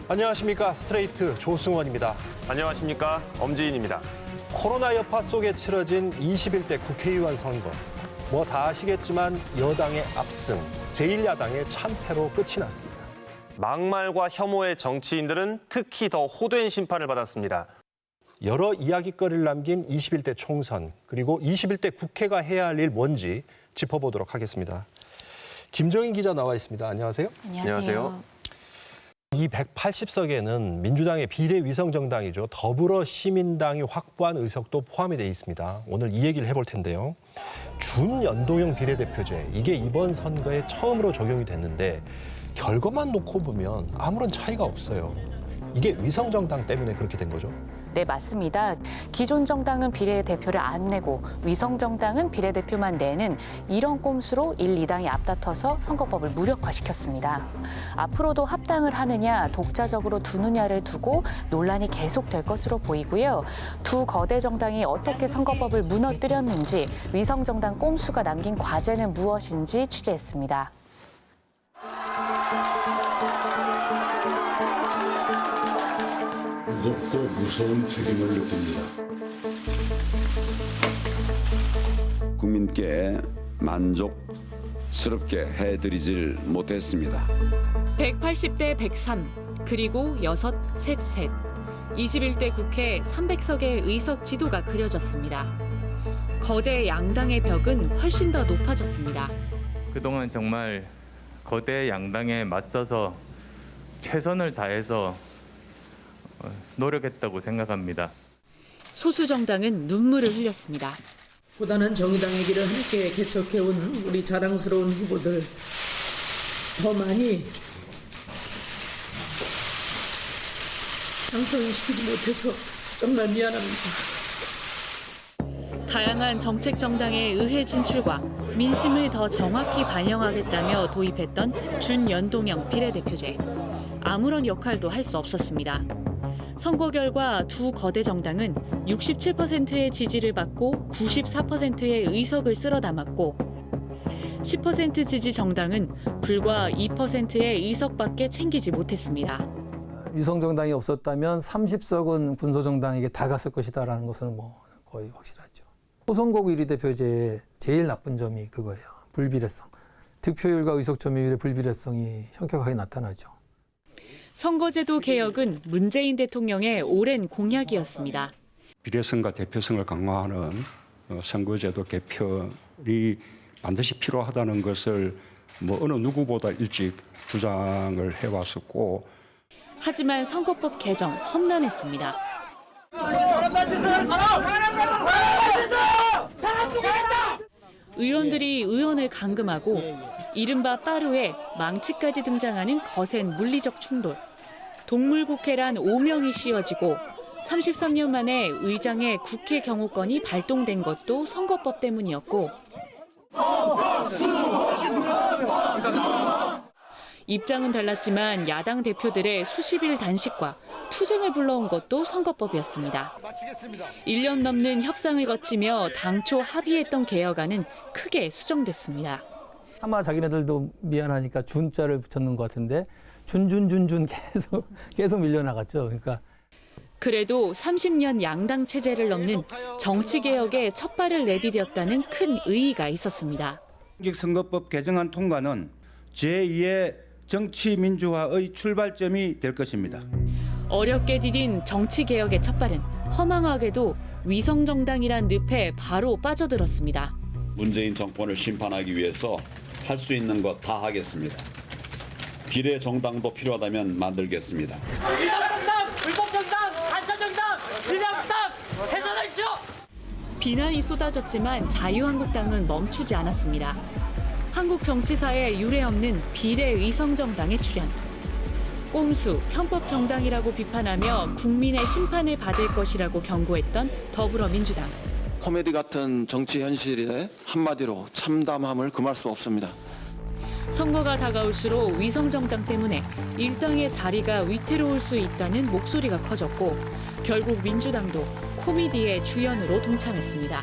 안녕하십니까. 스트레이트 조승원입니다. 안녕하십니까. 엄지인입니다. 코로나 여파 속에 치러진 21대 국회의원 선거. 뭐 다 아시겠지만 여당의 압승, 제1야당의 참패로 끝이 났습니다. 막말과 혐오의 정치인들은 특히 더 호된 심판을 받았습니다. 여러 이야깃거리를 남긴 21대 총선, 그리고 21대 국회가 해야 할 일 뭔지 짚어보도록 하겠습니다. 김정인 기자 나와 있습니다. 안녕하세요. 안녕하세요. 이 180석에는 민주당의 비례위성정당이죠. 더불어시민당이 확보한 의석도 포함이 되어 있습니다. 오늘 이 얘기를 해볼 텐데요. 준연동형 비례대표제, 이게 이번 선거에 처음으로 적용이 됐는데 결과만 놓고 보면 아무런 차이가 없어요. 이게 위성정당 때문에 그렇게 된 거죠? 네, 맞습니다. 기존 정당은 비례대표를 안 내고 위성정당은 비례대표만 내는 이런 꼼수로 1, 2당이 앞다퉈서 선거법을 무력화시켰습니다. 앞으로도 합당을 하느냐, 독자적으로 두느냐를 두고 논란이 계속될 것으로 보이고요. 두 거대 정당이 어떻게 선거법을 무너뜨렸는지, 위성정당 꼼수가 남긴 과제는 무엇인지 취재했습니다. 무겁고 무서운 책임을 느낍니다. 국민께 만족스럽게 해드리질 못했습니다. 180대 103, 그리고 6, 셋. 21대 국회 300석의 의석 지도가 그려졌습니다. 거대 양당의 벽은 훨씬 더 높아졌습니다. 그동안 정말 거대 양당에 맞서서 최선을 다해서 노력했다고 생각합니다. 소수 정당은 눈물을 흘렸습니다. 고단한 정의당의 길을 함께 개척해온 우리 자랑스러운 후보들 더 많이 당선시키지 못해서 정말 미안합니다. 다양한 정책 정당의 의회 진출과 민심을 더 정확히 반영하겠다며 도입했던 준연동형 비례대표제. 아무런 역할도 할 수 없었습니다. 선거 결과 두 거대 정당은 67%의 지지를 받고 94%의 의석을 쓸어 담았고 10% 지지 정당은 불과 2%의 의석밖에 챙기지 못했습니다. 위성정당이 없었다면 30석은 군소정당에게 다 갔을 것이다라는 것은 뭐 거의 확실하죠. 소선거구 1위 대표제의 제일 나쁜 점이 그거예요. 불비례성. 득표율과 의석 점유율의 불비례성이 현격하게 나타나죠. 선거제도 개혁은 문재인 대통령의 오랜 공약이었습니다. 비례성과 대표성을 강화하는 선거제도 개편이 반드시 필요하다는 것을 어느 누구보다 일찍 주장을 해왔었고, 하지만 선거법 개정 험난했습니다. 의원들이 의원을 감금하고 이른바 빠루에 망치까지 등장하는 거센 물리적 충돌. 동물국회란 오명이 씌워지고 33년 만에 의장의 국회 경호권이 발동된 것도 선거법 때문이었고 입장은 달랐지만 야당 대표들의 수십일 단식과 투쟁을 불러온 것도 선거법이었습니다. 1년 넘는 협상을 거치며 당초 합의했던 개혁안은 크게 수정됐습니다. 아마 자기네들도 미안하니까 준자를 붙였는 것 같은데 준 계속 밀려나갔죠. 그러니까 그래도 30년 양당 체제를 넘는 정치개혁에 첫 발을 내디뎠다는 큰 의의가 있었습니다. 선거법 개정안 통과는 제2의 정치민주화의 출발점이 될 것입니다. 어렵게 디딘 정치개혁의 첫 발은 허망하게도 위성정당이란 늪에 바로 빠져들었습니다. 문재인 정권을 심판하기 위해서 할 수 있는 것 다 하겠습니다. 비례 정당도 필요하다면 만들겠습니다. 위성정당, 불법정당, 반사정당, 불량당 해산하십시오. 비난이 쏟아졌지만 자유한국당은 멈추지 않았습니다. 한국 정치사에 유례없는 비례위성정당의 출현. 꼼수, 편법 정당이라고 비판하며 국민의 심판을 받을 것이라고 경고했던 더불어민주당. 코미디 같은 정치 현실에 한마디로 참담함을 금할 수 없습니다. 선거가 다가올수록 위성정당 때문에 일당의 자리가 위태로울 수 있다는 목소리가 커졌고 결국 민주당도 코미디의 주연으로 동참했습니다.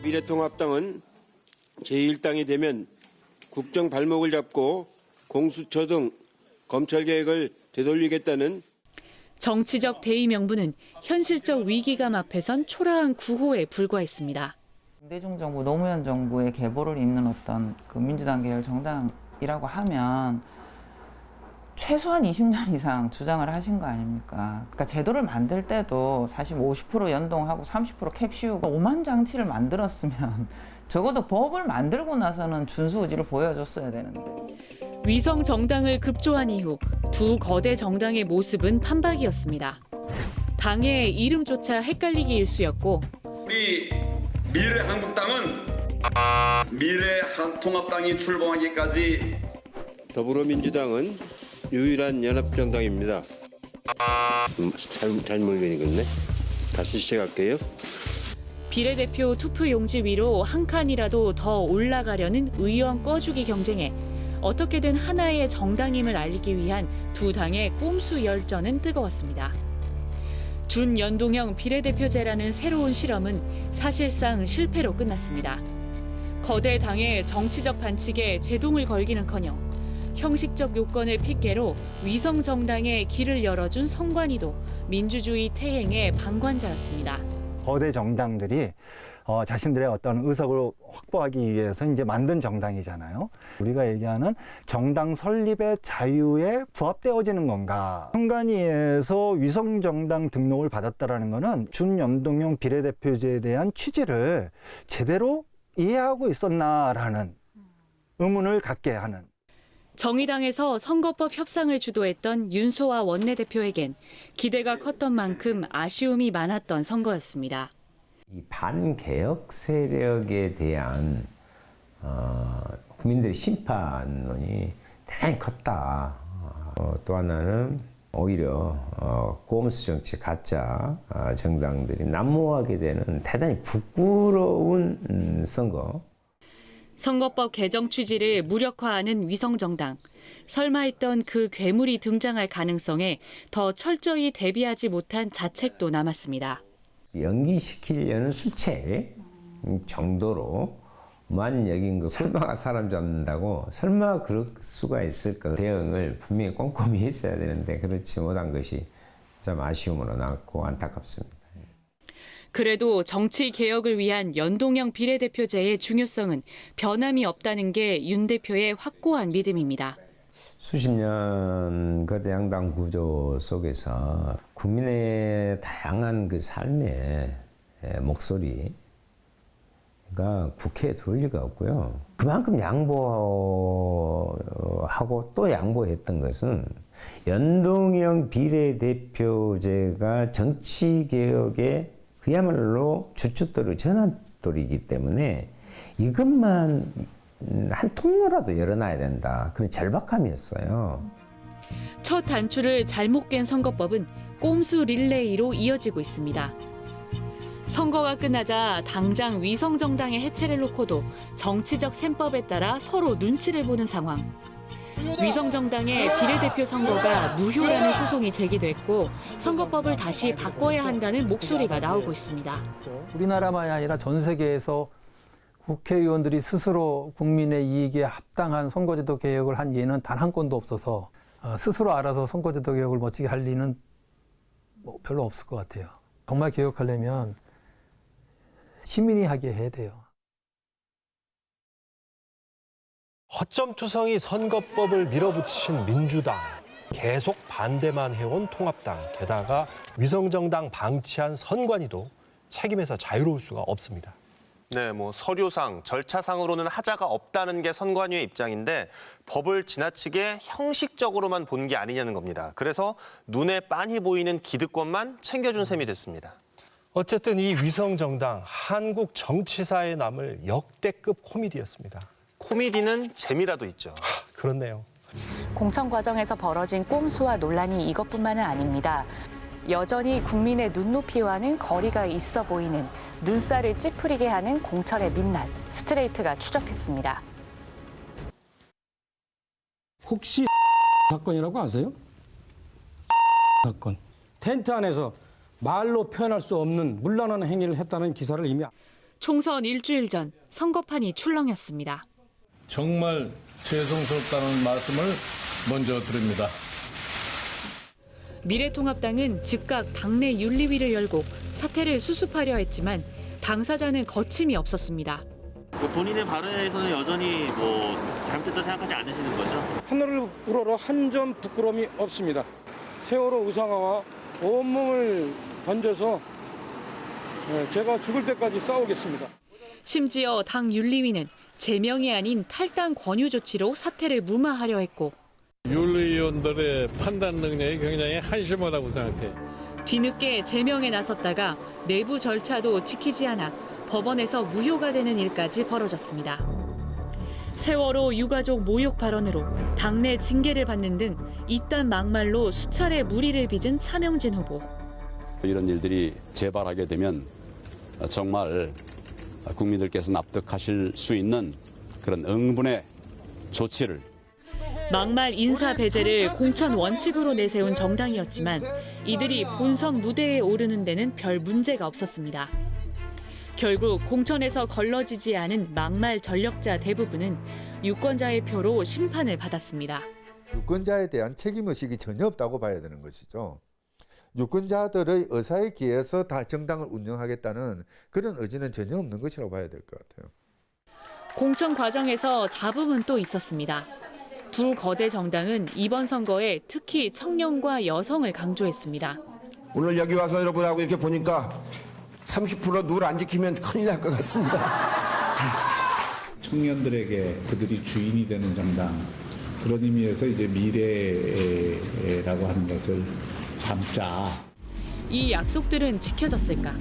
미래통합당은 제1당이 되면 국정 발목을 잡고 공수처 등 검찰개혁을 되돌리겠다는 정치적 대의 명분은 현실적 위기감 앞에선 초라한 구호에 불과했습니다. 김대중 정부, 노무현 정부의 계보를 잇는 어떤 그 민주당 계열 정당이라고 하면 최소한 20년 이상 주장을 하신 거 아닙니까? 그러니까 제도를 만들 때도 사실 50% 연동하고 30% 캡 씌우고 오만 장치를 만들었으면 적어도 법을 만들고 나서는 준수 의지를 보여줬어야 되는데. 위성 정당을 급조한 이후 두 거대 정당의 모습은 판박이었습니다. 당의 이름조차 헷갈리기 일쑤였고 우리 미래한국당은 미래통합당이 출범하기까지 더불어민주당은 유일한 연합정당입니다. 잘못 읽었네. 다시 시작할게요. 비례대표 투표용지 위로 한 칸이라도 더 올라가려는 의원 꺼주기 경쟁에 어떻게든 하나의 정당임을 알리기 위한 두 당의 꼼수 열전은 뜨거웠습니다. 준연동형 비례대표제라는 새로운 실험은 사실상 실패로 끝났습니다. 거대 당의 정치적 반칙에 제동을 걸기는커녕 형식적 요건을 핑계로 위성 정당의 길을 열어준 선관위도 민주주의 퇴행의 방관자였습니다. 거대 정당들이 자신들의 어떤 의석을 확보하기 위해서 이제 만든 정당이잖아요. 우리가 얘기하는 정당 설립의 자유에 부합되어지는 건가? 선관위에서 위성 정당 등록을 받았다라는 것은 준연동형 비례대표제에 대한 취지를 제대로 이해하고 있었나라는 의문을 갖게 하는. 정의당에서 선거법 협상을 주도했던 윤소아 원내대표에겐 기대가 컸던 만큼 아쉬움이 많았던 선거였습니다. 이 반개혁 세력에 대한 국민들의 심판론이 대단히 컸다. 또 하나는 오히려 꼼수 정치 가짜 정당들이 난무하게 되는 대단히 부끄러운 선거. 선거법 개정 취지를 무력화하는 위성정당. 설마 했던 그 괴물이 등장할 가능성에 더 철저히 대비하지 못한 자책도 남았습니다. 연기시키려는 수책 정도로만 여긴 거 설마가 사람 잡는다고 설마 그럴 수가 있을까 대응을 분명히 꼼꼼히 했어야 되는데 그렇지 못한 것이 좀 아쉬움으로 남고 안타깝습니다. 그래도 정치 개혁을 위한 연동형 비례대표제의 중요성은 변함이 없다는 게 윤 대표의 확고한 믿음입니다. 수십 년 거대 양당 구조 속에서 국민의 다양한 그 삶의 목소리가 국회에 들어올 리가 없고요. 그만큼 양보하고 또 양보했던 것은 연동형 비례대표제가 정치개혁의 그야말로 주춧돌이 전환돌이기 때문에 이것만 한 통로라도 열어놔야 된다. 그런 절박함이었어요. 첫 단추를 잘못 깬 선거법은 꼼수 릴레이로 이어지고 있습니다. 선거가 끝나자 당장 위성정당의 해체를 놓고도 정치적 셈법에 따라 서로 눈치를 보는 상황. 위성정당의 비례대표 선거가 무효라는 소송이 제기됐고 선거법을 다시 바꿔야 한다는 목소리가 나오고 있습니다. 우리나라만이 아니라 전 세계에서 국회의원들이 스스로 국민의 이익에 합당한 선거제도 개혁을 한 예는 단 한 건도 없어서 스스로 알아서 선거제도 개혁을 멋지게 할 리는 별로 없을 것 같아요. 정말 개혁하려면 시민이 하게 해야 돼요. 허점투성이 선거법을 밀어붙이신 민주당, 계속 반대만 해온 통합당, 게다가 위성정당 방치한 선관위도 책임에서 자유로울 수가 없습니다. 네, 서류상, 절차상으로는 하자가 없다는 게 선관위의 입장인데 법을 지나치게 형식적으로만 본 게 아니냐는 겁니다. 그래서 눈에 빤히 보이는 기득권만 챙겨준 셈이 됐습니다. 어쨌든 이 위성정당, 한국 정치사에 남을 역대급 코미디였습니다. 코미디는 재미라도 있죠. 그렇네요. 공천 과정에서 벌어진 꼼수와 논란이 이것뿐만은 아닙니다. 여전히 국민의 눈높이와는 거리가 있어 보이는 눈살을 찌푸리게 하는 공천의 민낯, 스트레이트가 추적했습니다. 혹시 사건이라고 아세요? 사건. 텐트 안에서 말로 표현할 수 없는 문란한 행위를 했다는 기사를 이미. 총선 일주일 전 선거판이 출렁였습니다. 정말 죄송스럽다는 말씀을 먼저 드립니다. 미래통합당은 즉각 당내 윤리위를 열고 사태를 수습하려 했지만 당사자는 거침이 없었습니다. 본인의 발언에서는 여전히 잘못됐다고 생각하지 않으시는 거죠? 하늘을 우러러 한 점 부끄러움이 없습니다. 세월호 의상화와 온몸을 던져서 제가 죽을 때까지 싸우겠습니다. 심지어 당 윤리위는 제명이 아닌 탈당 권유 조치로 사태를 무마하려 했고 윤리위원들의 판단 능력이 굉장히 한심하다고 생각해. 뒤늦게 제명에 나섰다가 내부 절차도 지키지 않아 법원에서 무효가 되는 일까지 벌어졌습니다. 세월호 유가족 모욕 발언으로 당내 징계를 받는 등 이딴 막말로 수차례 물의를 빚은 차명진 후보. 이런 일들이 재발하게 되면 정말 국민들께서 납득하실 수 있는 그런 응분의 조치를 막말 인사 배제를 공천 원칙으로 내세운 정당이었지만 이들이 본선 무대에 오르는 데는 별 문제가 없었습니다. 결국 공천에서 걸러지지 않은 막말 전력자 대부분은 유권자의 표로 심판을 받았습니다. 유권자에 대한 책임의식이 전혀 없다고 봐야 되는 것이죠. 유권자들의 의사에 기해서 다 정당을 운영하겠다는 그런 의지는 전혀 없는 것이라고 봐야 될 것 같아요. 공천 과정에서 잡음은 또 있었습니다. 두 거대 정당은 이번 선거에 특히 청년과 여성을 강조했습니다. 오늘 여기 와서 여러분하고 이렇게 보니까 30% 누를 안 지키면 큰일 날 것 같습니다. 청년들에게 그들이 주인이 되는 정당, 그런 의미에서 이제 미래라고 하는 것을 담자. 이 약속들은 지켜졌을까?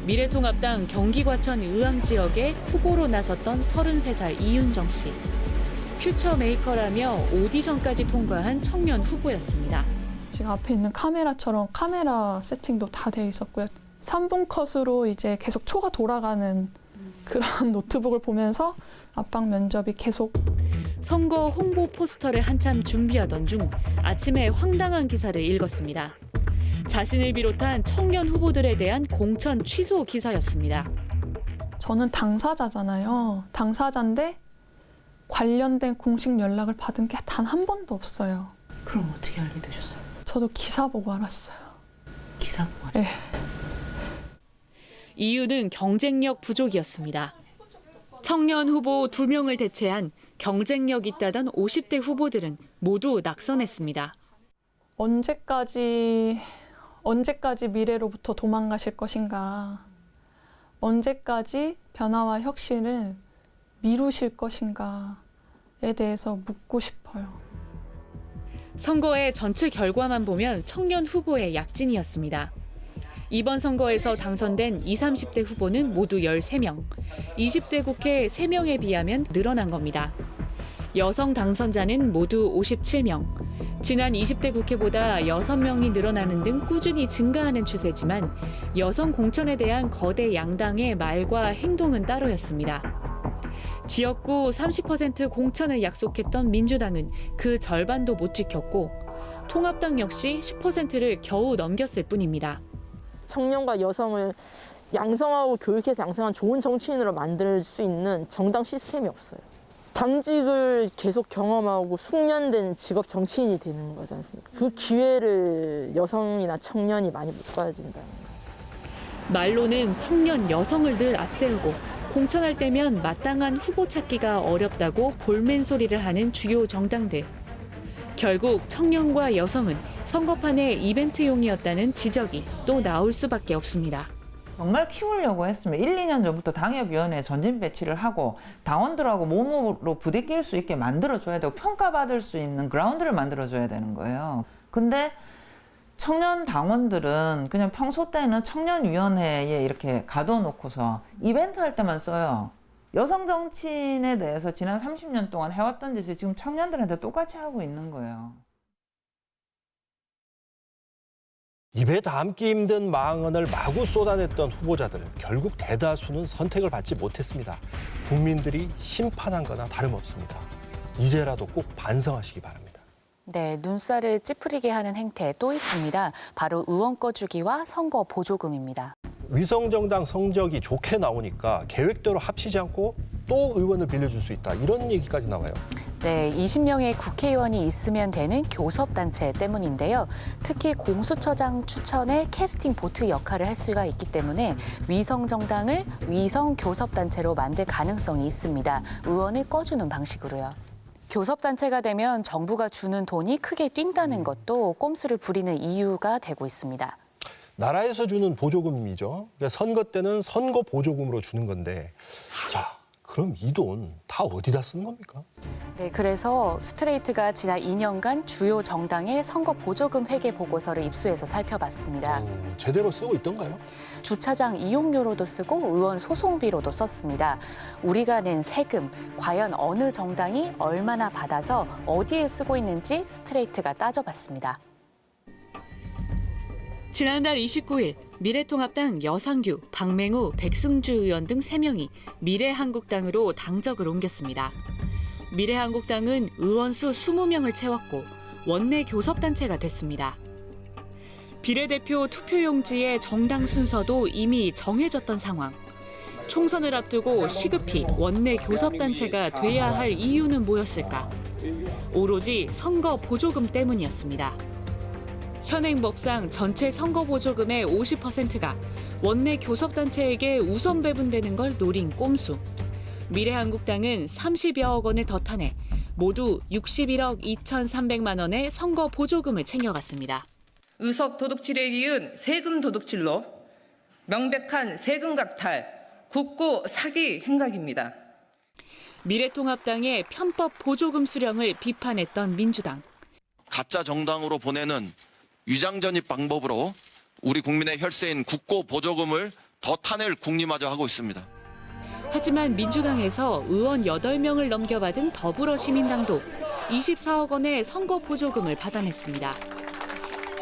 미래통합당 경기과천 의왕 지역에 후보로 나섰던 33살 이윤정 씨. 퓨처메이커라며 오디션까지 통과한 청년 후보였습니다. 지금 앞에 있는 카메라처럼 카메라 세팅도 다 돼 있었고요. 3분 컷으로 이제 계속 초가 돌아가는 그런 노트북을 보면서 압박 면접이 계속. 선거 홍보 포스터를 한참 준비하던 중 아침에 황당한 기사를 읽었습니다. 자신을 비롯한 청년 후보들에 대한 공천 취소 기사였습니다. 저는 당사자잖아요. 당사자인데 관련된 공식 연락을 받은 게 단 한 번도 없어요. 그럼 어떻게 알게 되셨어요? 저도 기사 보고 알았어요. 기사 보고? 네. 이유는 경쟁력 부족이었습니다. 청년 후보 2명을 대체한 경쟁력 있다던 50대 후보들은 모두 낙선했습니다. 언제까지 미래로부터 도망가실 것인가? 언제까지 변화와 혁신을 미루실 것인가에 대해서 묻고 싶어요. 선거의 전체 결과만 보면 청년 후보의 약진이었습니다. 이번 선거에서 당선된 20, 30대 후보는 모두 13명, 20대 국회 3명에 비하면 늘어난 겁니다. 여성 당선자는 모두 57명, 지난 20대 국회보다 6명이 늘어나는 등 꾸준히 증가하는 추세지만 여성 공천에 대한 거대 양당의 말과 행동은 따로였습니다. 지역구 30% 공천을 약속했던 민주당은 그 절반도 못 지켰고 통합당 역시 10%를 겨우 넘겼을 뿐입니다. 청년과 여성을 양성하고 교육해서 양성한 좋은 정치인으로 만들 수 있는 정당 시스템이 없어요. 당직을 계속 경험하고 숙련된 직업 정치인이 되는 거지 않습니까? 그 기회를 여성이나 청년이 많이 못 가진다는 거예요. 말로는 청년 여성을 늘 앞세우고 공천할 때면 마땅한 후보 찾기가 어렵다고 볼멘 소리를 하는 주요 정당들. 결국 청년과 여성은 선거판의 이벤트용이었다는 지적이 또 나올 수밖에 없습니다. 정말 키우려고 했으면 1, 2년 전부터 당협위원회에 전진 배치를 하고 당원들하고 몸으로 부대낄 수 있게 만들어줘야 되고 평가받을 수 있는 그라운드를 만들어줘야 되는 거예요. 근데 청년 당원들은 그냥 평소 때는 청년위원회에 이렇게 가둬놓고서 이벤트 할 때만 써요. 여성 정치인에 대해서 지난 30년 동안 해왔던 짓을 지금 청년들한테 똑같이 하고 있는 거예요. 입에 담기 힘든 망언을 마구 쏟아냈던 후보자들, 결국 대다수는 선택을 받지 못했습니다. 국민들이 심판한 거나 다름없습니다. 이제라도 꼭 반성하시기 바랍니다. 네, 눈살을 찌푸리게 하는 행태 또 있습니다. 바로 의원 꺼주기와 선거 보조금입니다. 위성정당 성적이 좋게 나오니까 계획대로 합치지 않고 또 의원을 빌려줄 수 있다. 이런 얘기까지 나와요. 네, 20명의 국회의원이 있으면 되는 교섭단체 때문인데요. 특히 공수처장 추천의 캐스팅 보트 역할을 할 수가 있기 때문에 위성정당을 위성교섭단체로 만들 가능성이 있습니다. 의원을 꺼주는 방식으로요. 교섭단체가 되면 정부가 주는 돈이 크게 뛴다는 것도 꼼수를 부리는 이유가 되고 있습니다. 나라에서 주는 보조금이죠. 그러니까 선거 때는 선거 보조금으로 주는 건데, 자, 그럼 이 돈 다 어디다 쓰는 겁니까? 네, 그래서 스트레이트가 지난 2년간 주요 정당의 선거 보조금 회계 보고서를 입수해서 살펴봤습니다. 제대로 쓰고 있던가요? 주차장 이용료로도 쓰고 의원 소송비로도 썼습니다. 우리가 낸 세금, 과연 어느 정당이 얼마나 받아서 어디에 쓰고 있는지 스트레이트가 따져봤습니다. 지난달 29일 미래통합당 여상규, 박맹우, 백승주 의원 등 3명이 미래한국당으로 당적을 옮겼습니다. 미래한국당은 의원 수 20명을 채웠고 원내 교섭단체가 됐습니다. 비례대표 투표용지의 정당 순서도 이미 정해졌던 상황. 총선을 앞두고 시급히 원내 교섭단체가 돼야 할 이유는 뭐였을까? 오로지 선거 보조금 때문이었습니다. 현행 법상 전체 선거 보조금의 50%가 원내 교섭단체에게 우선 배분되는 걸 노린 꼼수. 미래한국당은 30여억 원을 더 타내 모두 61억 2,300만 원의 선거 보조금을 챙겨갔습니다. 의석 도둑질에 이은 세금 도둑질로 명백한 세금 각탈, 국고 사기 행각입니다. 미래통합당의 편법 보조금 수령을 비판했던 민주당. 가짜 정당으로 보내는 위장전입 방법으로 우리 국민의 혈세인 국고 보조금을 더 타낼 궁리마저 하고 있습니다. 하지만 민주당에서 의원 8명을 넘겨받은 더불어시민당도 24억 원의 선거 보조금을 받아냈습니다.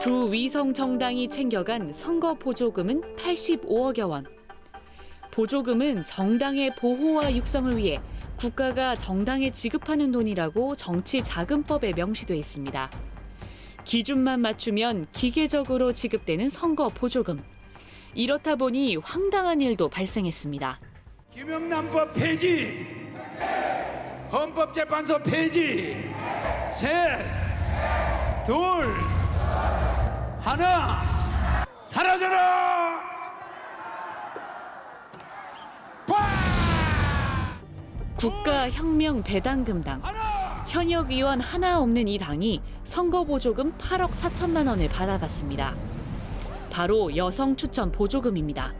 두 위성 정당이 챙겨간 선거 보조금은 85억여 원. 보조금은 정당의 보호와 육성을 위해 국가가 정당에 지급하는 돈이라고 정치자금법에 명시돼 있습니다. 기준만 맞추면 기계적으로 지급되는 선거 보조금. 이렇다 보니 황당한 일도 발생했습니다. 김영란법 폐지, 헌법재판소 폐지, 셋, 둘, 하나, 사라져라! 국가혁명배당금당. 현역 의원 하나 없는 이 당이 선거 보조금 8억 4천만 원을 받아갔습니다. 바로 여성 추천 보조금입니다.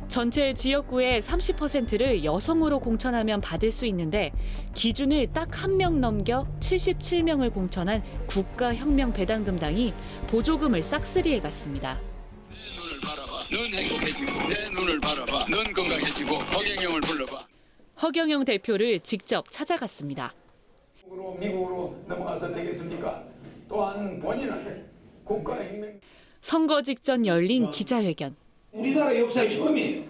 전체 지역구의 30%를 여성으로 공천하면 받을 수 있는데 기준을 딱 한 명 넘겨 77명을 공천한 국가혁명배당금당이 보조금을 싹쓸이해 갔습니다. 넌 행복해지고 내 눈을 바라봐. 넌 건강해지고 허경영을 불러봐. 허경영 대표를 직접 찾아갔습니다. 미국으로 넘어가서 되겠습니까? 또한 본인은 국가혁명 선거 직전 열린 기자회견. 우리나라 역사의 처음이에요.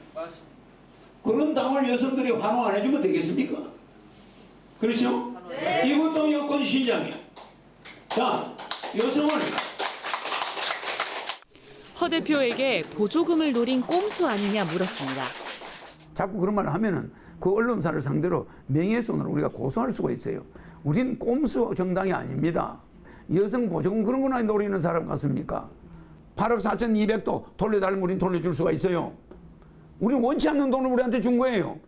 그런 당을 여성들이 환호 안 해주면 되겠습니까? 그렇죠? 네. 이것도 여권 신장이야. 자, 여성을 허 대표에게 보조금을 노린 꼼수 아니냐 물었습니다. 자꾸 그런 말을 하면은 그 언론사를 상대로 명예훼손으로 우리가 고소할 수가 있어요. 우리는 꼼수 정당이 아닙니다. 여성 보조금 그런 거나 노리는 사람 같습니까? 8억 4,200도 돌려달라면 우린 돌려줄 수가 있어요. 우리 원치 않는 돈을 우리한테 준 거예요.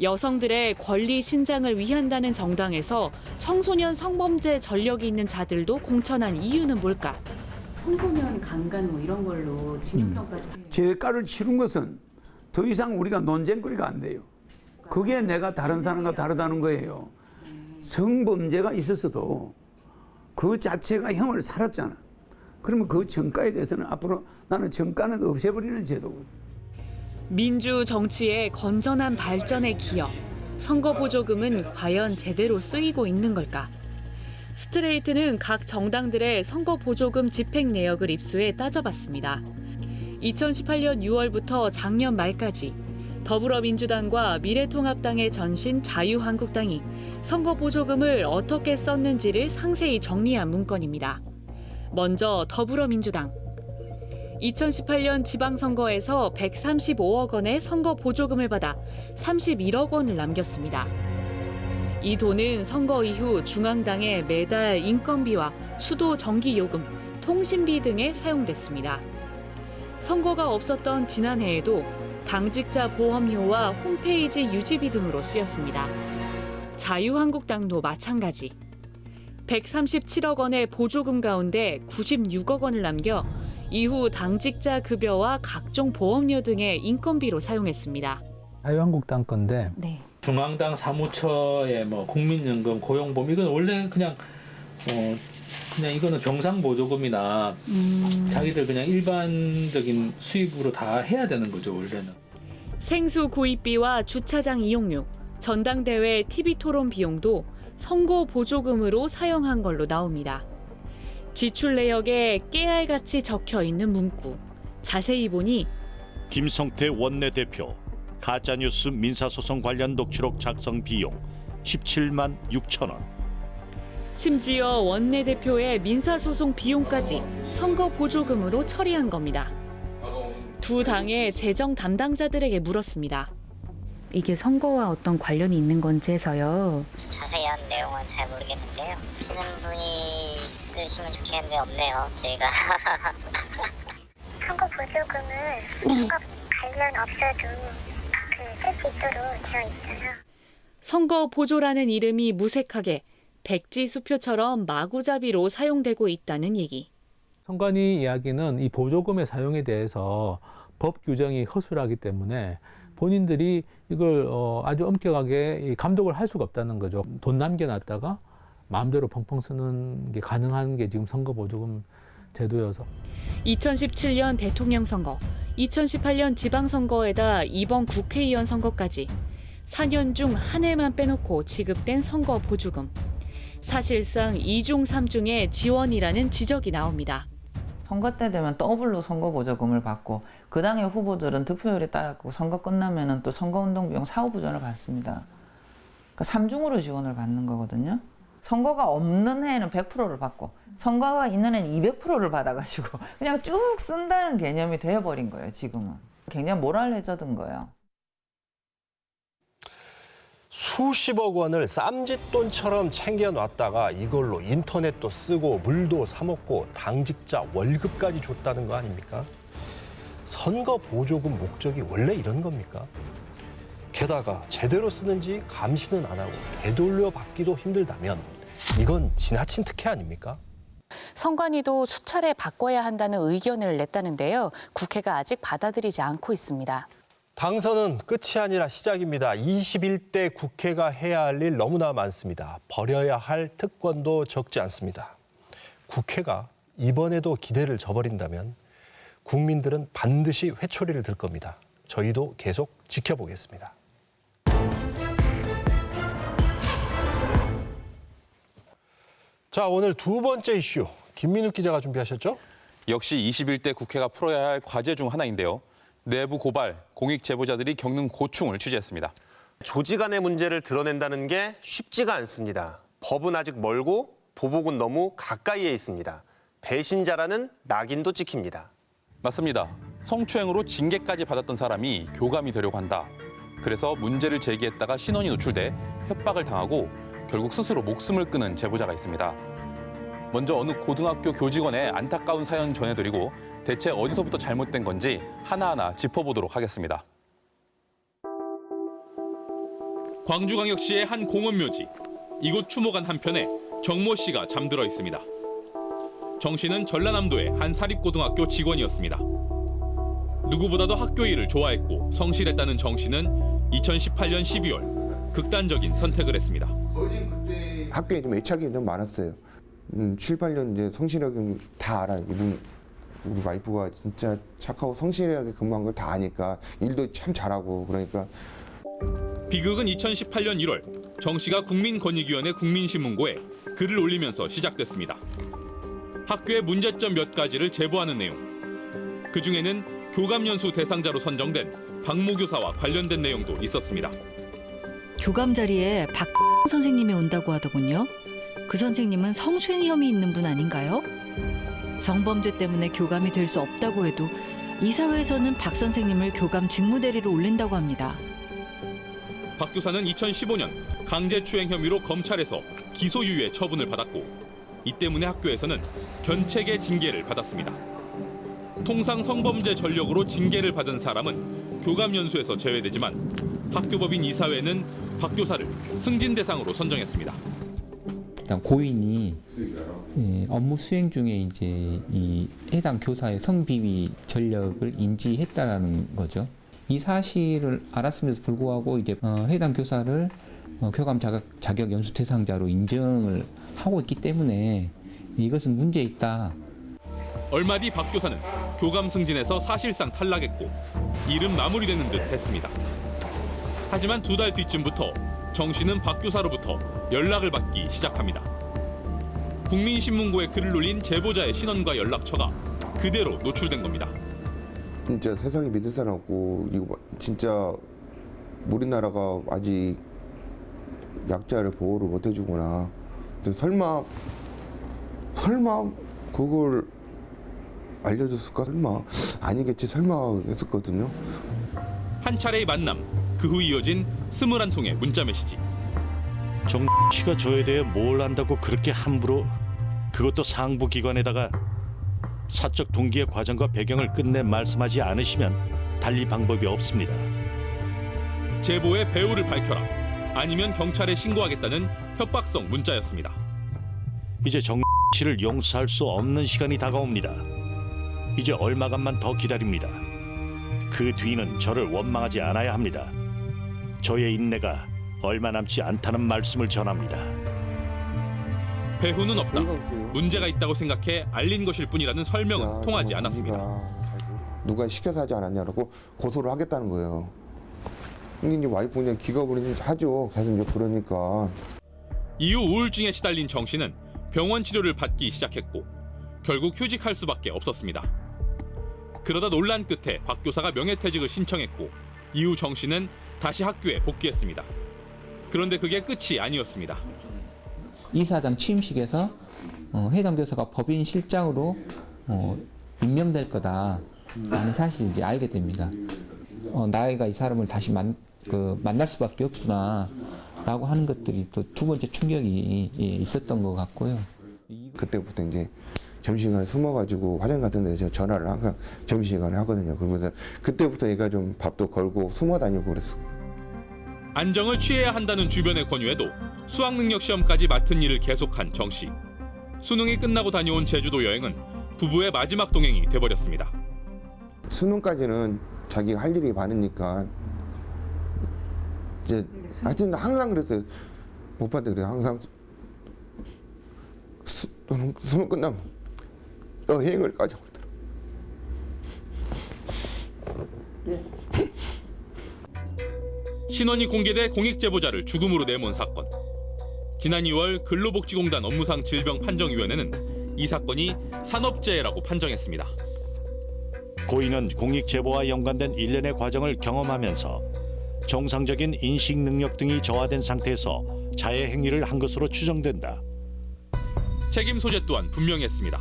여성들의 권리 신장을 위한다는 정당에서 청소년 성범죄 전력이 있는 자들도 공천한 이유는 뭘까? 청소년 강간 뭐 이런 걸로 징역형까지 죄가를 치른 것은 더 이상 우리가 논쟁거리가 안 돼요. 그게 내가 다른 사람과 다르다는 거예요. 성범죄가 있었어도 그 자체가 형을 살았잖아. 그러면 그 정가에 대해서는 앞으로 나는 정가는 없애버리는 제도거든. 민주 정치의 건전한 발전에 기여. 선거 보조금은 과연 제대로 쓰이고 있는 걸까? 스트레이트는 각 정당들의 선거 보조금 집행 내역을 입수해 따져봤습니다. 2018년 6월부터 작년 말까지 더불어민주당과 미래통합당의 전신 자유한국당이 선거 보조금을 어떻게 썼는지를 상세히 정리한 문건입니다. 먼저 더불어민주당. 2018년 지방선거에서 135억 원의 선거 보조금을 받아 31억 원을 남겼습니다. 이 돈은 선거 이후 중앙당의 매달 인건비와 수도 전기요금, 통신비 등에 사용됐습니다. 선거가 없었던 지난해에도 당직자 보험료와 홈페이지 유지비 등으로 쓰였습니다. 자유한국당도 마찬가지. 137억 원의 보조금 가운데 96억 원을 남겨 이후 당직자 급여와 각종 보험료 등의 인건비로 사용했습니다. 자유한국당 건데 네. 중앙당 사무처의 뭐 국민연금, 고용보험 이건 원래 그냥 이거는 경상보조금이나 자기들 그냥 일반적인 수입으로 다 해야 되는 거죠 원래는. 생수 구입비와 주차장 이용료, 전당대회 TV 토론 비용도 선거 보조금으로 사용한 걸로 나옵니다. 지출 내역에 깨알같이 적혀 있는 문구. 자세히 보니 김성태 원내대표 가짜뉴스 민사소송 관련 녹취록 작성 비용 17만 6천 원. 심지어 원내대표의 민사소송 비용까지 선거 보조금으로 처리한 겁니다. 두 당의 재정 담당자들에게 물었습니다. 이게 선거와 어떤 관련이 있는 건지 해서요. 자세한 내용은 잘 모르겠는데요. 아시는 분이 있으시면 좋겠는데 없네요, 저희가. 선거 보조금은 선거 관련 없어도 쓸 수 있도록 되어 있어요. 선거 보조라는 이름이 무색하게 백지수표처럼 마구잡이로 사용되고 있다는 얘기. 선관위 이야기는 이 보조금의 사용에 대해서 법 규정이 허술하기 때문에 본인들이 이걸 아주 엄격하게 감독을 할 수가 없다는 거죠. 돈 남겨놨다가 마음대로 펑펑 쓰는 게 가능한 게 지금 선거보조금 제도여서. 2017년 대통령 선거, 2018년 지방선거에다 이번 국회의원 선거까지 4년 중 한 해만 빼놓고 지급된 선거 보조금. 사실상 2중 3중의 지원이라는 지적이 나옵니다. 선거 때 되면 더블로 선거 보조금을 받고 그 당의 후보들은 득표율에 따랐고 선거 끝나면은 또 선거운동 비용 사후 보전을 받습니다. 그러니까 3중으로 지원을 받는 거거든요. 선거가 없는 해에는 100%를 받고 선거가 있는 해는 200%를 받아가지고 그냥 쭉 쓴다는 개념이 되어버린 거예요. 지금은 굉장히 모랄해져든 거예요. 수십억 원을 쌈짓돈처럼 챙겨놨다가 이걸로 인터넷도 쓰고 물도 사 먹고 당직자 월급까지 줬다는 거 아닙니까? 선거 보조금 목적이 원래 이런 겁니까? 게다가 제대로 쓰는지 감시는 안 하고 되돌려 받기도 힘들다면 이건 지나친 특혜 아닙니까? 선관위도 수차례 바꿔야 한다는 의견을 냈다는데요. 국회가 아직 받아들이지 않고 있습니다. 당선은 끝이 아니라 시작입니다. 21대 국회가 해야 할 일 너무나 많습니다. 버려야 할 특권도 적지 않습니다. 국회가 이번에도 기대를 저버린다면 국민들은 반드시 회초리를 들 겁니다. 저희도 계속 지켜보겠습니다. 자, 오늘 두 번째 이슈 김민욱 기자가 준비하셨죠? 역시 21대 국회가 풀어야 할 과제 중 하나인데요. 내부 고발, 공익 제보자들이 겪는 고충을 취재했습니다. 조직 안의 문제를 드러낸다는 게 쉽지가 않습니다. 법은 아직 멀고 보복은 너무 가까이에 있습니다. 배신자라는 낙인도 찍힙니다. 맞습니다. 성추행으로 징계까지 받았던 사람이 교감이 되려고 한다. 그래서 문제를 제기했다가 신원이 노출돼 협박을 당하고 결국 스스로 목숨을 끊은 제보자가 있습니다. 먼저 어느 고등학교 교직원의 안타까운 사연 전해드리고 대체 어디서부터 잘못된 건지 하나하나 짚어보도록 하겠습니다. 광주광역시의 한 공원묘지. 이곳 추모관 한편에 정모 씨가 잠들어 있습니다. 정 씨는 전라남도의 한 사립고등학교 직원이었습니다. 누구보다도 학교 일을 좋아했고 성실했다는 정 씨는 2018년 12월 극단적인 선택을 했습니다. 학교에 좀 애착이 좀 많았어요. 7, 8년 이제 성실하게 다 알아요. 우리 와이프가 진짜 착하고 성실하게 근무한 걸 다 아니까 일도 참 잘하고 그러니까. 비극은 2018년 1월 정 씨가 국민권익위원회 국민신문고에 글을 올리면서 시작됐습니다. 학교의 문제점 몇 가지를 제보하는 내용. 그중에는 교감연수 대상자로 선정된 박모 교사와 관련된 내용도 있었습니다. 교감 자리에 박 선생님이 온다고 하더군요. 그 선생님은 성추행 혐의 있는 분 아닌가요? 성범죄 때문에 교감이 될 수 없다고 해도 이사회에서는 박 선생님을 교감 직무대리로 올린다고 합니다. 박 교사는 2015년 강제추행 혐의로 검찰에서 기소유예 처분을 받았고 이 때문에 학교에서는 견책의 징계를 받았습니다. 통상 성범죄 전력으로 징계를 받은 사람은 교감연수에서 제외되지만 학교법인 이사회는 박 교사를 승진 대상으로 선정했습니다. 일단 고인이 업무 수행 중에 이제 이 해당 교사의 성비위 전력을 인지했다라는 거죠. 이 사실을 알았음에도 불구하고 이제 해당 교사를 교감 자격 연수 대상자로 인정을 하고 있기 때문에 이것은 문제 있다. 얼마 뒤 박 교사는 교감 승진에서 사실상 탈락했고 일은 마무리되는 듯 했습니다. 하지만 2달 뒤쯤부터 정 씨는 박 교사로부터 연락을 받기 시작합니다. 국민신문고에 글을 올린 제보자의 신원과 연락처가 그대로 노출된 겁니다. 진짜 세상에 믿을 사람 없고 이거 진짜 우리나라가 아직 약자를 보호를 못 해주구나. 설마 그걸 알려줬을까? 설마 아니겠지 설마 했었거든요. 한 차례의 만남, 그 후 이어진 21통의 문자 메시지. 정 씨가 저에 대해 뭘 안다고 그렇게 함부로, 그것도 상부 기관에다가 사적 동기의 과정과 배경을 끝내 말씀하지 않으시면 달리 방법이 없습니다. 제보의 배우를 밝혀라, 아니면 경찰에 신고하겠다는 협박성 문자였습니다. 이제 정 씨를 용서할 수 없는 시간이 다가옵니다. 이제 얼마간만 더 기다립니다. 그 뒤는 저를 원망하지 않아야 합니다. 저의 인내가 얼마 남지 않다는 말씀을 전합니다. 배후는 없다. 문제가 있다고 생각해 알린 것일 뿐이라는 설명은 통하지 않았습니다. 누가 시켜서 하지 않았냐고 고소를 하겠다는 거예요. 근데 이제 와이프 그냥 기겁을 하죠. 계속 이제 그러니까. 이후 우울증에 시달린 정 씨는 병원 치료를 받기 시작했고 결국 휴직할 수밖에 없었습니다. 그러다 논란 끝에 박 교사가 명예퇴직을 신청했고 이후 정 씨는 다시 학교에 복귀했습니다. 그런데 그게 끝이 아니었습니다. 이사장 취임식에서 해당 교사가 법인 실장으로 임명될 거다라는 사실을 이제 알게 됩니다. 나이가 이 사람을 다시 만날 수밖에 없구나라고 하는 것들이 또 두 번째 충격이 있었던 것 같고요. 그때부터 이제 점심시간에 숨어가지고 화장 같은 데서 전화를 항상 점심시간에 하거든요. 그러면서 그때부터 얘가 좀 밥도 걸고 숨어 다니고 그랬어. 안정을 취해야 한다는 주변의 권유에도 수학 능력 시험까지 맡은 일을 계속한 정 씨. 수능이 끝나고 다녀온 제주도 여행은 부부의 마지막 동행이 돼버렸습니다. 수능까지는 자기가 할 일이 많으니까 이제 하여튼 항상 그랬어요. 오빠한테 그래 항상 수능 끝나면 여행을 가자고 그러더라고. 신원이 공개돼 공익 제보자를 죽음으로 내몬 사건. 지난 2월 근로복지공단 업무상 질병판정위원회는 이 사건이 산업재해라고 판정했습니다. 고인은 공익 제보와 연관된 일련의 과정을 경험하면서 정상적인 인식 능력 등이 저하된 상태에서 자해 행위를 한 것으로 추정된다. 책임 소재 또한 분명했습니다.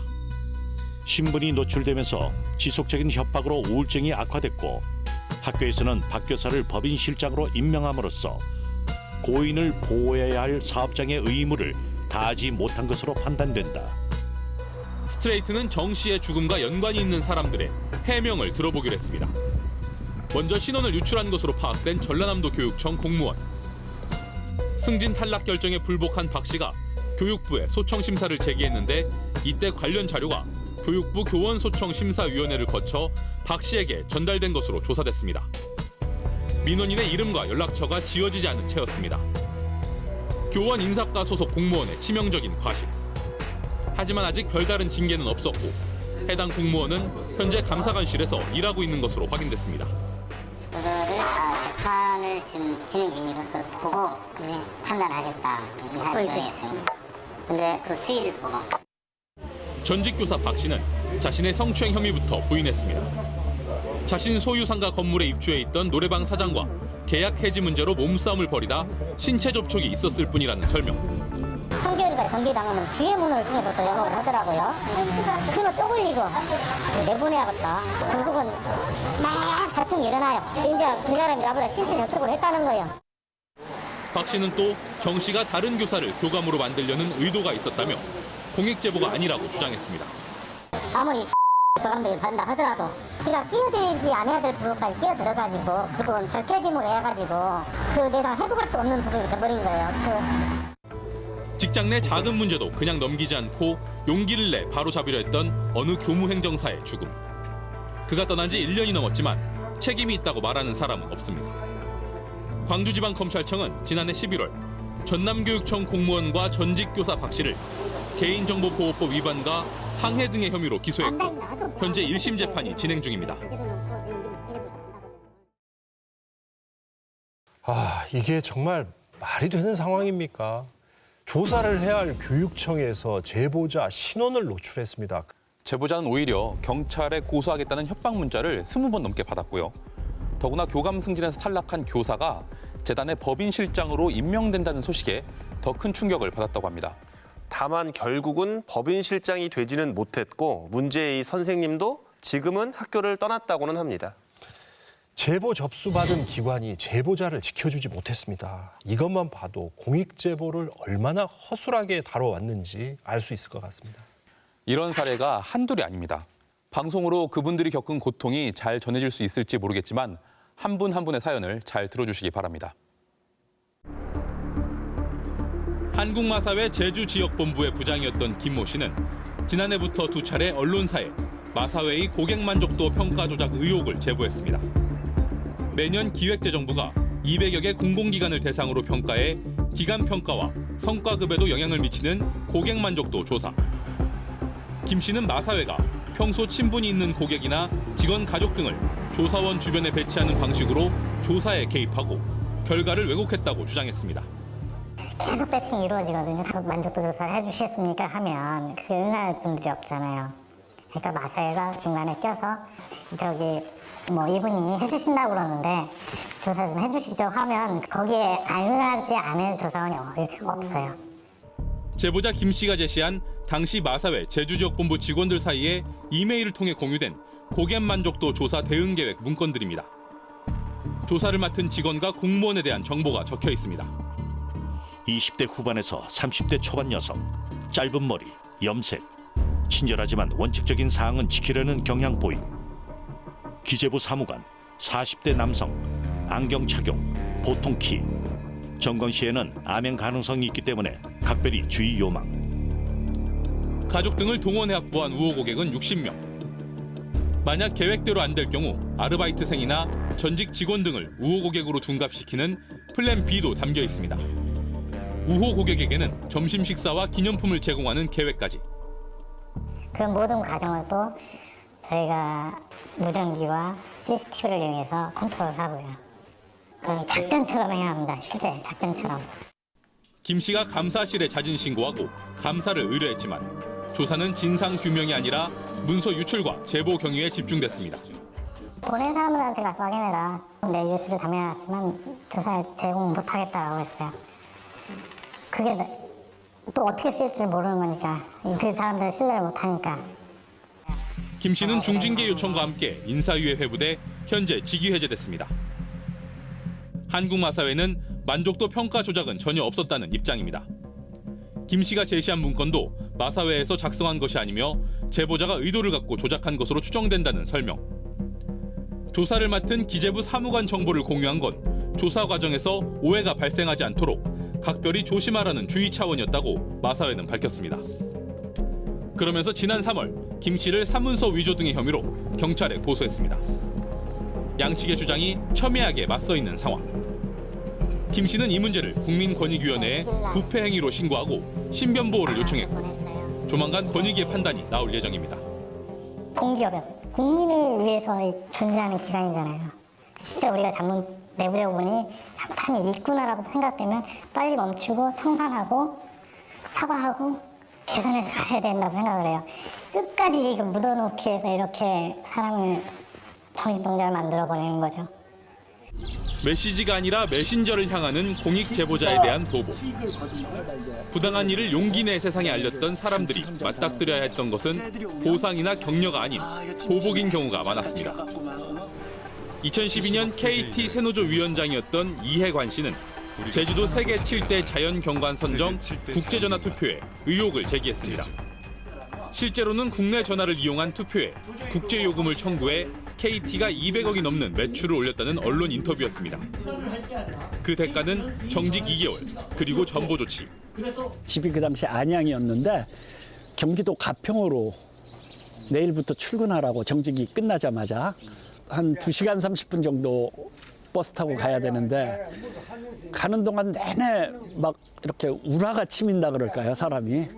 신분이 노출되면서 지속적인 협박으로 우울증이 악화됐고 학교에서는 박 교사를 법인 실장으로 임명함으로써 고인을 보호해야 할 사업장의 의무를 다하지 못한 것으로 판단된다. 스트레이트는 정 씨의 죽음과 연관이 있는 사람들의 해명을 들어보기로 했습니다. 먼저 신원을 유출한 것으로 파악된 전라남도 교육청 공무원. 승진 탈락 결정에 불복한 박 씨가 교육부에 소청 심사를 제기했는데 이때 관련 자료가 교육부 교원소청심사위원회를 거쳐 박 씨에게 전달된 것으로 조사됐습니다. 민원인의 이름과 연락처가 지워지지 않은 채였습니다. 교원 인사과 소속 공무원의 치명적인 과실. 하지만 아직 별다른 징계는 없었고 해당 공무원은 현재 감사관실에서 일하고 있는 것으로 확인됐습니다. 그거를 재판을 지금 진행 중이니까 보고 판단하겠다 이 사람이 정했어요. 근데 그 수위를 보고. 전직 교사 박 씨는 자신의 성추행 혐의부터 부인했습니다. 자신 소유 상가 건물에 입주해 있던 노래방 사장과 계약 해지 문제로 몸싸움을 벌이다 신체 접촉이 있었을 뿐이라는 설명. 3개월간 정지당하면 뒤에 문을 통해서 또 영업을 하더라고요. 힘을 또 굴리고 내보내야겠다. 결국은 막 다툼이 일어나요. 이제 그 사람이 나보다 신체 접촉을 했다는 거예요. 박 씨는 또 정 씨가 다른 교사를 교감으로 만들려는 의도가 있었다며 공익 제보가 아니라고 주장했습니다. 아무리 교감들이 받는다 하더라도 지가 끼어들지 않아야 될 부분까지 끼어들어가지고 그 부분 별개짐으로 해가지고 그 내가 회복할 수 없는 부분이 돼버린 거예요. 직장 내 작은 문제도 그냥 넘기지 않고 용기를 내 바로잡으려 했던 어느 교무행정사의 죽음. 그가 떠난 지 1년이 넘었지만 책임이 있다고 말하는 사람은 없습니다. 광주지방검찰청은 지난해 11월 전남교육청 공무원과 전직교사 박 씨를 개인정보보호법 위반과 상해 등의 혐의로 기소했고 현재 1심 재판이 진행 중입니다. 이게 정말 말이 되는 상황입니까? 조사를 해야 할 교육청에서 제보자 신원을 노출했습니다. 제보자는 오히려 경찰에 고소하겠다는 협박 문자를 20번 넘게 받았고요. 더구나 교감 승진에서 탈락한 교사가 재단의 법인실장으로 임명된다는 소식에 더 큰 충격을 받았다고 합니다. 다만 결국은 법인실장이 되지는 못했고 문제의 선생님도 지금은 학교를 떠났다고는 합니다. 제보 접수받은 기관이 제보자를 지켜주지 못했습니다. 이것만 봐도 공익 제보를 얼마나 허술하게 다뤄왔는지 알 수 있을 것 같습니다. 이런 사례가 한둘이 아닙니다. 방송으로 그분들이 겪은 고통이 잘 전해질 수 있을지 모르겠지만 한 분 한 분의 사연을 잘 들어주시기 바랍니다. 한국마사회 제주지역본부의 부장이었던 김모 씨는 지난해부터 2차례 언론사에 마사회의 고객 만족도 평가 조작 의혹을 제보했습니다. 매년 기획재정부가 200여 개 공공기관을 대상으로 평가해 기간 평가와 성과급에도 영향을 미치는 고객 만족도 조사. 김 씨는 마사회가 평소 친분이 있는 고객이나 직원 가족 등을 조사원 주변에 배치하는 방식으로 조사에 개입하고 결과를 왜곡했다고 주장했습니다. 계속 배팅이 이루어지거든요. 만족도 조사를 해주시겠습니까 하면 그게 응할 분들이 없잖아요. 그러니까 마사회가 중간에 껴서 이분이 해주신다고 그러는데 조사 좀 해주시죠 하면 거기에 응하지 않을 조사원이 없어요. 제보자 김 씨가 제시한 당시 마사회 제주지역본부 직원들 사이에 이메일을 통해 공유된 고객 만족도 조사 대응 계획 문건들입니다. 조사를 맡은 직원과 공무원에 대한 정보가 적혀 있습니다. 20대 후반에서 30대 초반 여성, 짧은 머리, 염색, 친절하지만 원칙적인 사항은 지키려는 경향 보임. 기재부 사무관, 40대 남성, 안경 착용, 보통 키. 점검 시에는 암행 가능성이 있기 때문에 각별히 주의 요망. 가족 등을 동원해 확보한 우호 고객은 60명. 만약 계획대로 안 될 경우 아르바이트생이나 전직 직원 등을 우호 고객으로 둔갑시키는 플랜 B도 담겨 있습니다. 우호 고객에게는 점심 식사와 기념품을 제공하는 계획까지. 그 모든 과정을 또 저희가 무전기와 CCTV를 이용해서 컨트롤하고요. 그건 작전처럼 해야 합니다. 실제 작전처럼. 김 씨가 감사실에 자진 신고하고 감사를 의뢰했지만 조사는 진상 규명이 아니라 문서 유출과 제보 경위에 집중됐습니다. 보낸 사람들한테 가서 확인해라. 내 USB를 담아놨지만 조사에 제공 못하겠다라고 했어요. 그게 또 어떻게 쓰일 줄 모르는 거니까 그 사람들 신뢰를 못하니까. 김 씨는 중징계 요청과 함께 인사유예 회부돼 현재 직위 해제됐습니다. 한국마사회는 만족도 평가 조작은 전혀 없었다는 입장입니다. 김 씨가 제시한 문건도 마사회에서 작성한 것이 아니며 제보자가 의도를 갖고 조작한 것으로 추정된다는 설명. 조사를 맡은 기재부 사무관 정보를 공유한 건 조사 과정에서 오해가 발생하지 않도록 각별히 조심하라는 주의 차원이었다고 마사회는 밝혔습니다. 그러면서 지난 3월 김 씨를 사문서 위조 등의 혐의로 경찰에 고소했습니다. 양측의 주장이 첨예하게 맞서 있는 상황. 김 씨는 이 문제를 국민권익위원회에 부패 행위로 신고하고 신변 보호를 요청했고 조만간 권익위의 판단이 나올 예정입니다. 공기업은 국민을 위해서 존재하는 기관이잖아요. 실제 우리가 잘못 내부적으로 보니 잘못한 일이 있구나라고 생각되면 빨리 멈추고 청산하고 사과하고 개선해서 가야 된다고 생각을 해요. 끝까지 이거 묻어놓기 위해서 이렇게 사람을 정신병자를 만들어버리는 거죠. 메시지가 아니라 메신저를 향하는 공익 제보자에 대한 보복. 부당한 일을 용기 내 세상에 알렸던 사람들이 맞닥뜨려야 했던 것은 보상이나 격려가 아닌 보복인 경우가 많았습니다. 2012년 KT 세노조 위원장이었던 이해관 씨는 제주도 세계 7대 자연경관 선정 국제전화투표에 의혹을 제기했습니다. 실제로는 국내 전화를 이용한 투표에 국제요금을 청구해 KT가 200억이 넘는 매출을 올렸다는 언론 인터뷰였습니다. 그 대가는 정직 2개월, 그리고 전보 조치. 집이 그 당시 안양이었는데 경기도 가평으로 내일부터 출근하라고 정직이 끝나자마자 한 2시간 30분 정도 버스 타고 가야 되는데 가는 동안 내내 막 이렇게 우라가 치민다 그럴까요, 사람이.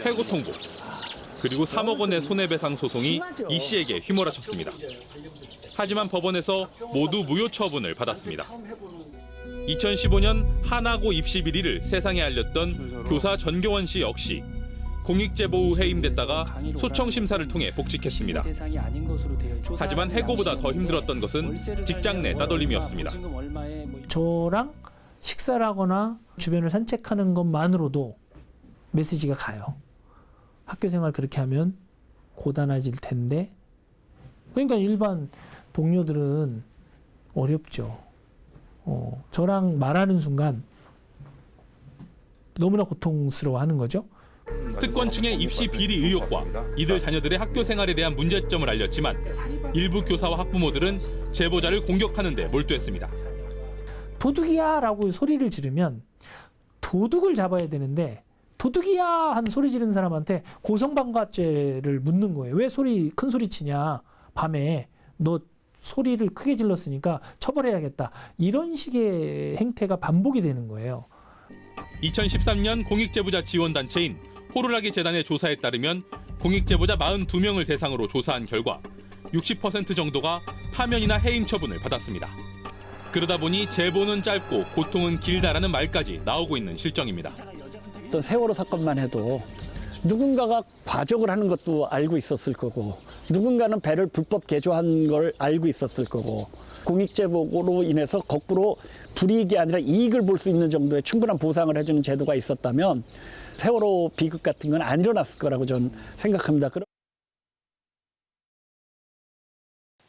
해고 통보, 그리고 3억 원의 손해배상 소송이 이 씨에게 휘몰아쳤습니다. 하지만 법원에서 모두 무효 처분을 받았습니다. 2015년 하나고 입시 비리를 세상에 알렸던 교사 전교원 씨 역시 공익제보 후 해임됐다가 소청 심사를 통해 복직했습니다. 하지만 해고보다 더 힘들었던 것은 직장 내 따돌림이었습니다. 저랑 식사를 하거나 주변을 산책하는 것만으로도 메시지가 가요. 학교 생활 그렇게 하면 고단해질 텐데. 그러니까 일반 동료들은 어렵죠. 저랑 말하는 순간 너무나 고통스러워하는 거죠. 특권층의 입시 비리 의혹과 이들 자녀들의 학교 생활에 대한 문제점을 알렸지만 일부 교사와 학부모들은 제보자를 공격하는 데 몰두했습니다. 도둑이야 라고 소리를 지르면 도둑을 잡아야 되는데 도둑이야 하는 소리 지른 사람한테 고성방가죄를 묻는 거예요. 왜 큰 소리 치냐, 밤에 너 소리를 크게 질렀으니까 처벌해야겠다. 이런 식의 행태가 반복이 되는 거예요. 2013년 공익제보자 지원단체인 호루라기 재단의 조사에 따르면 공익제보자 42명을 대상으로 조사한 결과 60% 정도가 파면이나 해임 처분을 받았습니다. 그러다 보니 제보는 짧고 고통은 길다라는 말까지 나오고 있는 실정입니다. 어떤 세월호 사건만 해도 누군가가 과적을 하는 것도 알고 있었을 거고 누군가는 배를 불법 개조한 걸 알고 있었을 거고 공익제보로 인해서 거꾸로 불이익이 아니라 이익을 볼 수 있는 정도의 충분한 보상을 해주는 제도가 있었다면 세월호 비극 같은 건 안 일어났을 거라고 저는 생각합니다.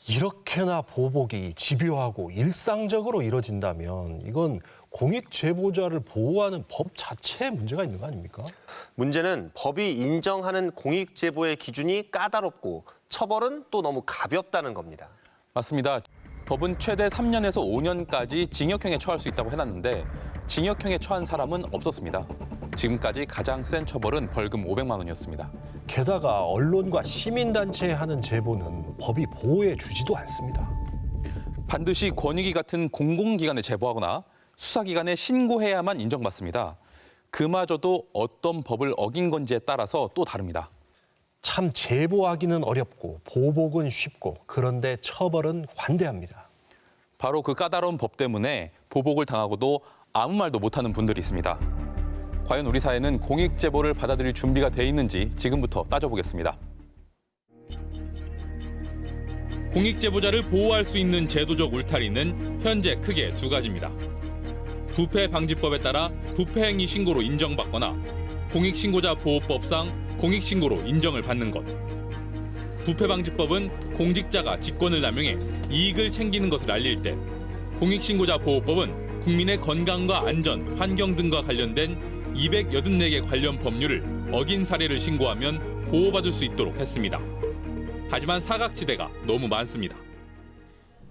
이렇게나 보복이 집요하고 일상적으로 이뤄진다면 이건 공익 제보자를 보호하는 법 자체에 문제가 있는 거 아닙니까? 문제는 법이 인정하는 공익 제보의 기준이 까다롭고 처벌은 또 너무 가볍다는 겁니다. 맞습니다. 법은 최대 3년에서 5년까지 징역형에 처할 수 있다고 해놨는데 징역형에 처한 사람은 없었습니다. 지금까지 가장 센 처벌은 벌금 500만 원이었습니다. 게다가 언론과 시민단체에 하는 제보는 법이 보호해 주지도 않습니다. 반드시 권익위 같은 공공기관에 제보하거나 수사기관에 신고해야만 인정받습니다. 그마저도 어떤 법을 어긴 건지에 따라서 또 다릅니다. 참 제보하기는 어렵고 보복은 쉽고 그런데 처벌은 관대합니다. 바로 그 까다로운 법 때문에 보복을 당하고도 아무 말도 못하는 분들이 있습니다. 과연 우리 사회는 공익 제보를 받아들일 준비가 돼 있는지 지금부터 따져보겠습니다. 공익 제보자를 보호할 수 있는 제도적 울타리는 현재 크게 두 가지입니다. 부패 방지법에 따라 부패 행위 신고로 인정받거나 공익신고자 보호법상 공익신고로 인정을 받는 것. 부패방지법은 공직자가 직권을 남용해 이익을 챙기는 것을 알릴 때, 공익신고자 보호법은 국민의 건강과 안전, 환경 등과 관련된 284개 관련 법률을 어긴 사례를 신고하면 보호받을 수 있도록 했습니다. 하지만 사각지대가 너무 많습니다.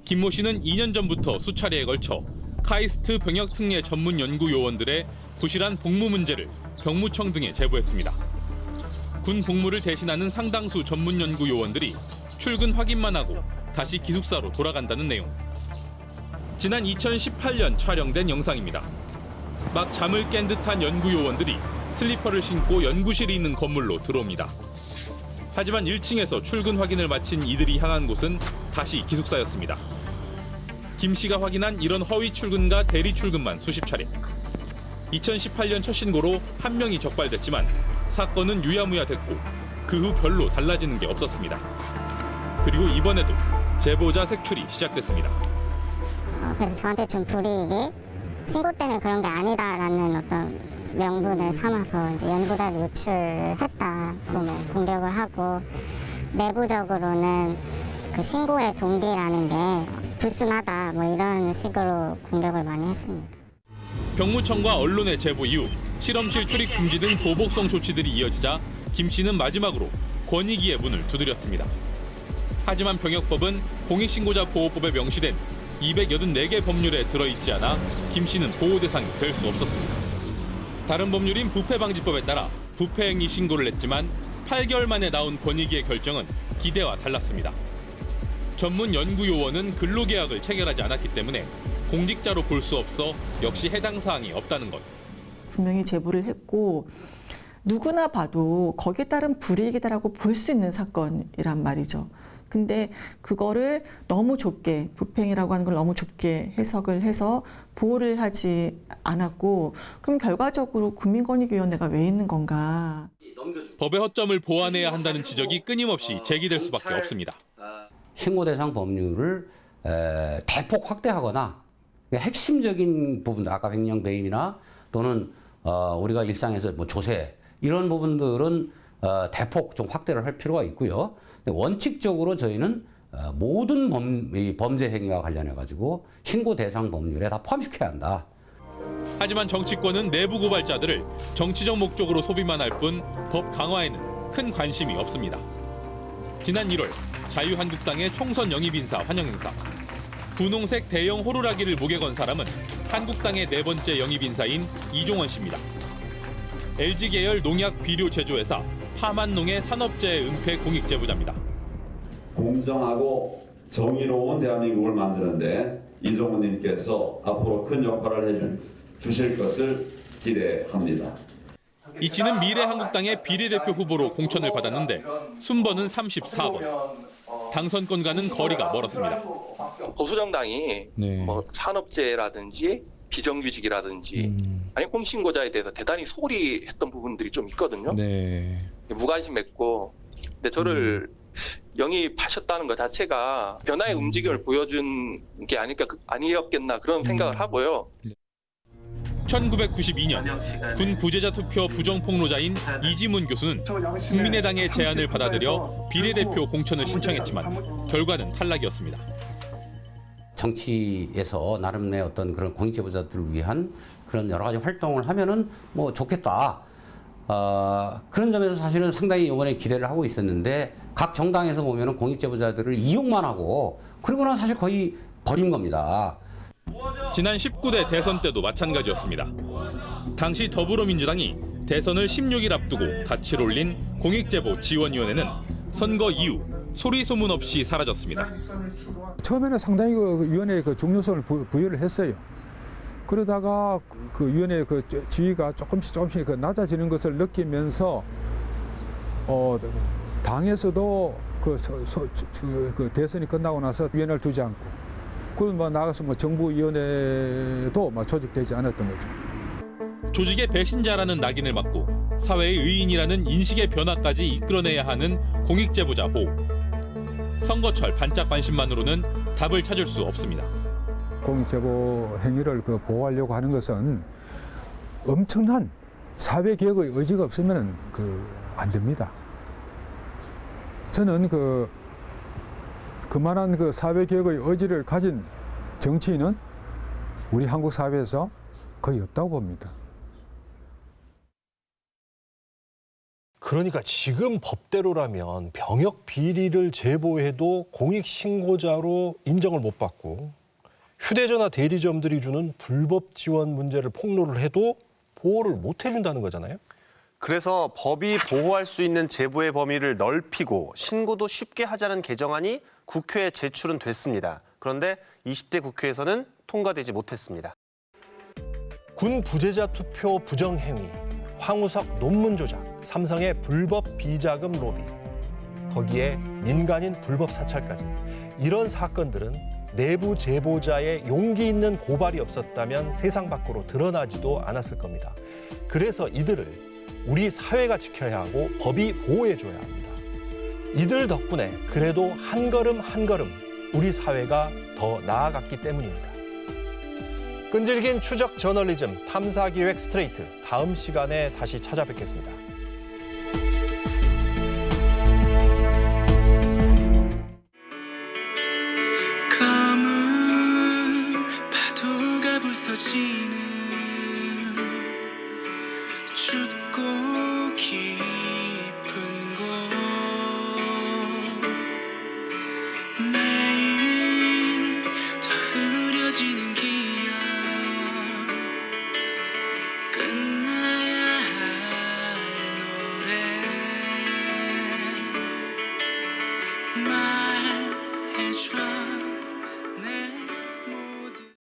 김모 씨는 2년 전부터 수차례에 걸쳐 카이스트 병역특례 전문 연구 요원들의 부실한 복무 문제를 병무청 등에 제보했습니다. 군 복무를 대신하는 상당수 전문 연구 요원들이 출근 확인만 하고 다시 기숙사로 돌아간다는 내용. 지난 2018년 촬영된 영상입니다. 막 잠을 깬 듯한 연구 요원들이 슬리퍼를 신고 연구실이 있는 건물로 들어옵니다. 하지만 1층에서 출근 확인을 마친 이들이 향한 곳은 다시 기숙사였습니다. 김 씨가 확인한 이런 허위 출근과 대리 출근만 수십 차례. 2018년 첫 신고로 한 명이 적발됐지만 사건은 유야무야 됐고 그 후 별로 달라지는 게 없었습니다. 그리고 이번에도 제보자 색출이 시작됐습니다. 그래서 저한테 준 불이익이 신고 때문에 그런 게 아니다라는 어떤 명분을 삼아서 이제 연구자를 유출했다고 공격을 하고, 내부적으로는 그 신고의 동기라는 게 불순하다 이런 식으로 공격을 많이 했습니다. 병무청과 언론의 제보 이후 실험실 출입 금지 등 보복성 조치들이 이어지자 김 씨는 마지막으로 권익위의 문을 두드렸습니다. 하지만 병역법은 공익신고자 보호법에 명시된 284개 법률에 들어있지 않아 김 씨는 보호 대상이 될 수 없었습니다. 다른 법률인 부패방지법에 따라 부패행위 신고를 했지만 8개월 만에 나온 권익위의 결정은 기대와 달랐습니다. 전문 연구요원은 근로계약을 체결하지 않았기 때문에 공직자로 볼 수 없어 역시 해당 사항이 없다는 것. 분명히 제보를 했고 누구나 봐도 거기에 따른 불이익이다라고 볼 수 있는 사건이란 말이죠. 근데 그거를 너무 좁게, 부패행위라고 하는 걸 너무 좁게 해석을 해서 보호를 하지 않았고, 그럼 결과적으로 국민권익위원회가 왜 있는 건가? 법의 허점을 보완해야 한다는 지적이 끊임없이 제기될 수밖에 없습니다. 신고 대상 법률을 대폭 확대하거나 핵심적인 부분들, 아까 횡령 배임이나 또는 우리가 일상에서 뭐 조세 이런 부분들은 대폭 좀 확대를 할 필요가 있고요. 원칙적으로 저희는 모든 범죄 행위와 관련해 가지고 신고 대상 법률에 다 포함시켜야 한다. 하지만 정치권은 내부 고발자들을 정치적 목적으로 소비만 할 뿐 법 강화에는 큰 관심이 없습니다. 지난 1월 자유한국당의 총선 영입인사 환영 행사. 분홍색 대형 호루라기를 목에 건 사람은 한국당의 4번째 영입인사인 이종원 씨입니다. LG계열 농약 비료 제조회사 파만농의 산업재해 은폐 공익제보자입니다. 공정하고 정의로운 대한민국을 만드는데 이종훈님께서 앞으로 큰 역할을 해주실 것을 기대합니다. 이 씨는 미래한국당의 비례대표 후보로 공천을 받았는데 순번은 34번. 당선권과는 거리가 멀었습니다. 보수정당이 뭐 산업재해라든지 비정규직이라든지 아니 공신고자에 대해서 대단히 소홀히 했던 부분들이 좀 있거든요. 무관심했고, 근데 저를 영입하셨다는 것 자체가 변화의 움직임을 보여준 게 아니었겠나 그런 생각을 하고요. 1992년 군 부재자 투표 부정폭로자인 이지문 교수는 국민의당의 제안을 받아들여 비례대표 공천을 신청했지만 결과는 탈락이었습니다. 정치에서 나름의 어떤 그런 공익제보자들을 위한 그런 여러 가지 활동을 하면은 뭐 좋겠다. 그런 점에서 사실은 상당히 이번에 기대를 하고 있었는데 각 정당에서 보면은 공익제보자들을 이용만 하고 그러고는 사실 거의 버린 겁니다. 지난 19대 대선 때도 마찬가지였습니다. 당시 더불어민주당이 대선을 16일 앞두고 닻을 올린 공익제보 지원위원회는 선거 이후 소리 소문 없이 사라졌습니다. 처음에는 상당히 그 위원회에 그 중요성을 부여를 했어요. 그러다가 그 위원회 그 지위가 조금씩 그 낮아지는 것을 느끼면서 당에서도 그 대선이 끝나고 나서 위원회를 두지 않고 뭐 나가서 뭐 정부위원회도 조직되지 않았던 거죠. 조직의 배신자라는 낙인을 받고 사회의 의인이라는 인식의 변화까지 이끌어내야 하는 공익제보자 보호. 선거철 반짝 관심만으로는 답을 찾을 수 없습니다. 공익제보 행위를 보호하려고 하는 것은 엄청난 사회 개혁의 의지가 없으면 안 됩니다. 저는 그만한 사회 개혁의 의지를 가진 정치인은 우리 한국 사회에서 거의 없다고 봅니다. 그러니까 지금 법대로라면 병역 비리를 제보해도 공익신고자로 인정을 못 받고 휴대전화 대리점들이 주는 불법 지원 문제를 폭로를 해도 보호를 못 해준다는 거잖아요. 그래서 법이 보호할 수 있는 제보의 범위를 넓히고 신고도 쉽게 하자는 개정안이 국회에 제출은 됐습니다. 그런데 20대 국회에서는 통과되지 못했습니다. 군 부재자 투표 부정행위, 황우석 논문 조작, 삼성의 불법 비자금 로비, 거기에 민간인 불법 사찰까지. 이런 사건들은 내부 제보자의 용기 있는 고발이 없었다면 세상 밖으로 드러나지도 않았을 겁니다. 그래서 이들을 우리 사회가 지켜야 하고 법이 보호해줘야 합니다. 이들 덕분에 그래도 한 걸음 한 걸음 우리 사회가 더 나아갔기 때문입니다. 끈질긴 추적 저널리즘 탐사기획 스트레이트, 다음 시간에 다시 찾아뵙겠습니다. 검은 파도가 부서지는 깊고 깊은 곳 매일 더 흐려지는 기억 끝나야 할 노래